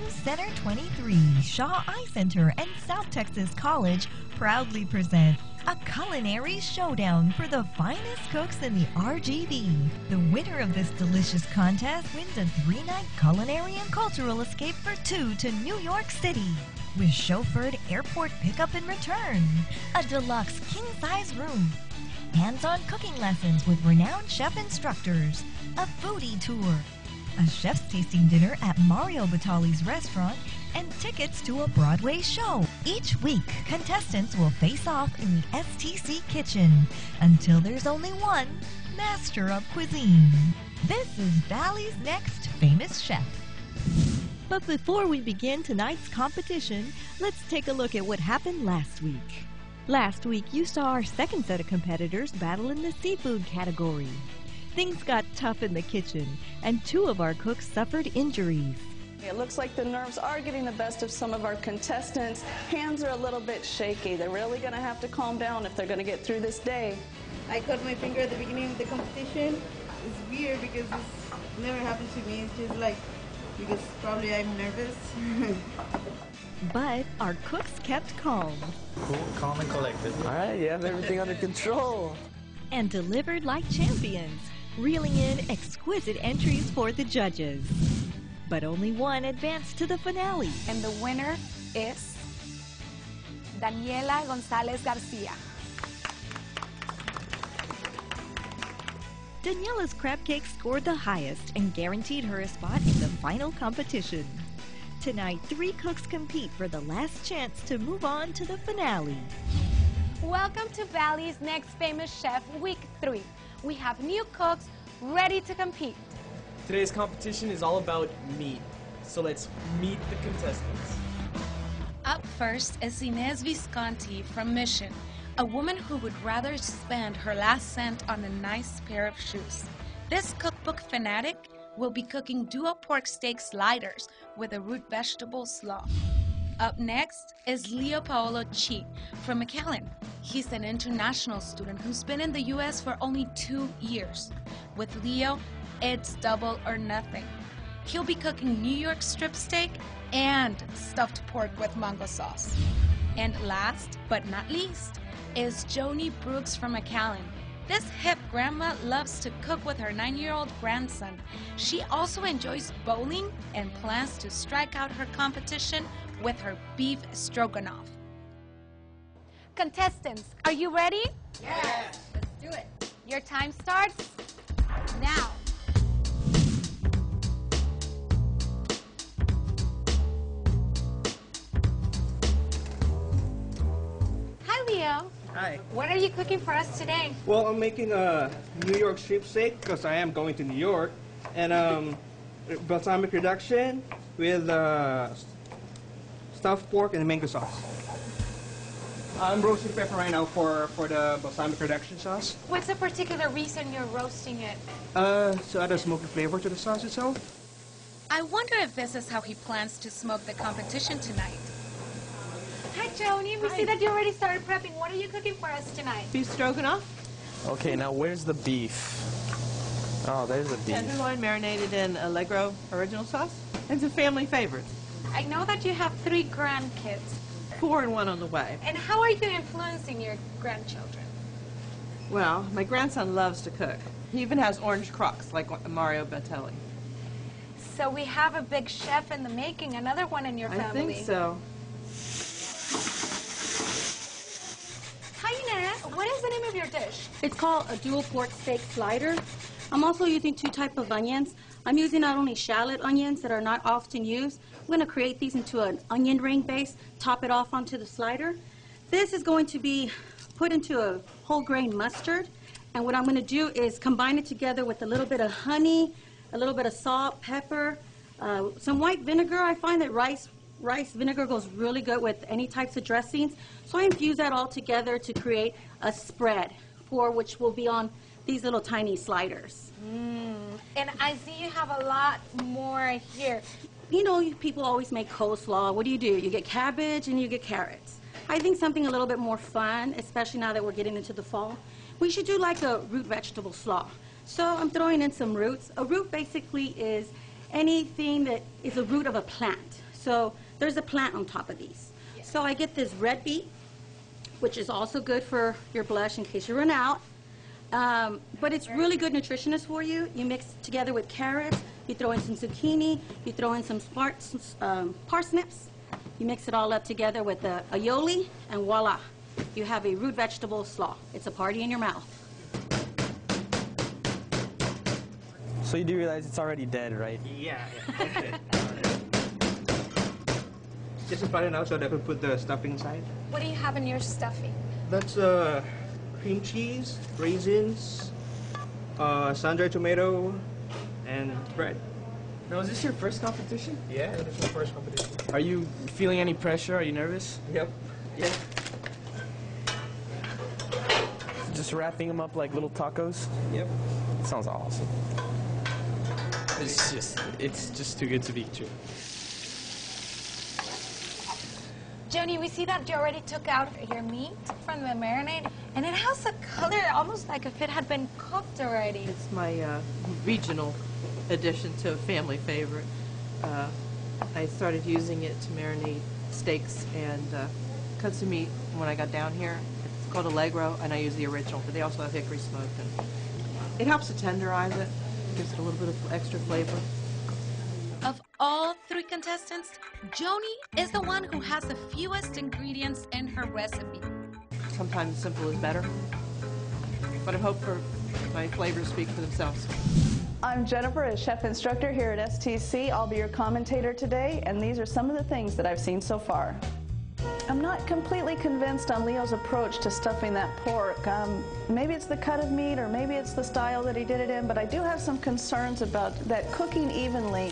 Center 23, Shaw Eye Center, and South Texas College proudly present a culinary showdown for the finest cooks in the RGV. The winner of this delicious contest wins a 3-night culinary and cultural escape for 2 to New York City, with chauffeured airport pickup and return, a deluxe king-size room, hands-on cooking lessons with renowned chef instructors, a foodie tour, a chef's tasting dinner at Mario Batali's restaurant, and tickets to a Broadway show. Each week, contestants will face off in the STC kitchen until there's only one master of cuisine. This is Valley's next famous chef. But before we begin tonight's competition, let's take a look at what happened last week. Last week, you saw our second set of competitors battle in the seafood category. Things got tough in the kitchen, and 2 of our cooks suffered injuries. It looks like the nerves are getting the best of some of our contestants. Hands are a little bit shaky. They're really going to have to calm down if they're going to get through this day. I cut my finger at the beginning of the competition. It's weird because it's never happened to me. It's just like, because probably I'm nervous. But our cooks kept calm. Cool, calm, and collected. All right, you have everything under control. And delivered like champions, reeling in exquisite entries for the judges. But only one advanced to the finale. And the winner is Daniela Gonzalez Garcia. Daniela's crab cake scored the highest and guaranteed her a spot in the final competition. Tonight, 3 cooks compete for the last chance to move on to the finale. Welcome to Valley's Next Famous Chef, Week 3. We have new cooks ready to compete. Today's competition is all about meat, so let's meet the contestants. Up first is Inez Visconti from Mission, a woman who would rather spend her last cent on a nice pair of shoes. This cookbook fanatic will be cooking duo pork steak sliders with a root vegetable slaw. Up next is Leo Paolo Chi from McAllen. He's an international student who's been in the U.S. for only 2 years. With Leo, it's double or nothing. He'll be cooking New York strip steak and stuffed pork with mango sauce. And last but not least is Joni Brooks from McAllen. This hip grandma loves to cook with her 9-year-old grandson. She also enjoys bowling and plans to strike out her competition with her beef stroganoff. Contestants, are you ready? Yes, let's do it. Your time starts now. Hi, Leo. Hi. What are you cooking for us today? Well, I'm making a New York strip steak because I am going to New York, and balsamic reduction with stuffed pork and mango sauce. I'm roasting pepper right now for the balsamic reduction sauce. What's the particular reason you're roasting it? To add a smoky flavor to the sauce itself. I wonder if this is how he plans to smoke the competition tonight. Hi, Joni. We see that you already started prepping. What are you cooking for us tonight? Beef stroganoff. Okay, now where's the beef? Oh, there's the beef. Tenderloin marinated in Allegro original sauce. It's a family favorite. I know that you have 3 grandkids. 4 and 1 on the way. And how are you influencing your grandchildren? Well, my grandson loves to cook. He even has orange crocs like Mario Batali. So we have a big chef in the making, another one in your family. I think so. Hi, Inez. What is the name of your dish? It's called a dual pork steak slider. I'm also using 2 types of onions. I'm using not only shallot onions that are not often used. I'm going to create these into an onion ring base, top it off onto the slider. This is going to be put into a whole grain mustard. And what I'm going to do is combine it together with a little bit of honey, a little bit of salt, pepper, some white vinegar. I find that rice vinegar goes really good with any types of dressings. So I infuse that all together to create a spread for which will be on these little tiny sliders. And I see you have a lot more here. You know, people always make coleslaw. What do? You get cabbage and you get carrots. I think something a little bit more fun, especially now that we're getting into the fall. We should do like a root vegetable slaw. So I'm throwing in some roots. A root basically is anything that is a root of a plant. So there's a plant on top of these. So I get this red beet, which is also good for your blush in case you run out. But it's really good nutritionist for you. You mix it together with carrots, you throw in some zucchini, you throw in some parsnips. You mix it all up together with a aioli, and voila, you have a root vegetable slaw. It's a party in your mouth. So you do realize it's already dead, right? Yeah. Just to flatten it out so that I can put the stuffing inside. What do you have in your stuffing? That's cream cheese, raisins, sun-dried tomato, and bread. Now, is this your first competition? Yeah, that's my first competition. Are you feeling any pressure? Are you nervous? Yep. Yeah. Just wrapping them up like little tacos? Yep. Sounds awesome. It's just too good to be true. Joni, we see that you already took out your meat from the marinade, and it has a color almost like if it had been cooked already. It's my regional addition to a family favorite. I started using it to marinate steaks and cuts of meat when I got down here. It's called Allegro, and I use the original, but they also have hickory smoked. And it helps to tenderize it, gives it a little bit of extra flavor. Of all three contestants, Joni is the one who has the fewest ingredients in her recipe. Sometimes simple is better, but I hope for my flavors speak for themselves. I'm Jennifer, a chef instructor here at STC. I'll be your commentator today, and these are some of the things that I've seen so far. I'm not completely convinced on Leo's approach to stuffing that pork. Maybe it's the cut of meat, or maybe it's the style that he did it in, but I do have some concerns about that cooking evenly.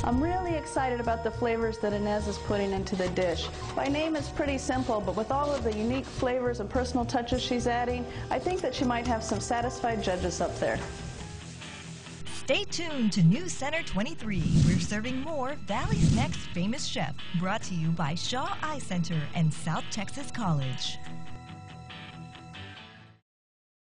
I'm really excited about the flavors that Inez is putting into the dish. By name, it's pretty simple, but with all of the unique flavors and personal touches she's adding, I think that she might have some satisfied judges up there. Stay tuned to News Center 23. We're serving more Valley's Next Famous Chef, brought to you by Shaw Eye Center and South Texas College.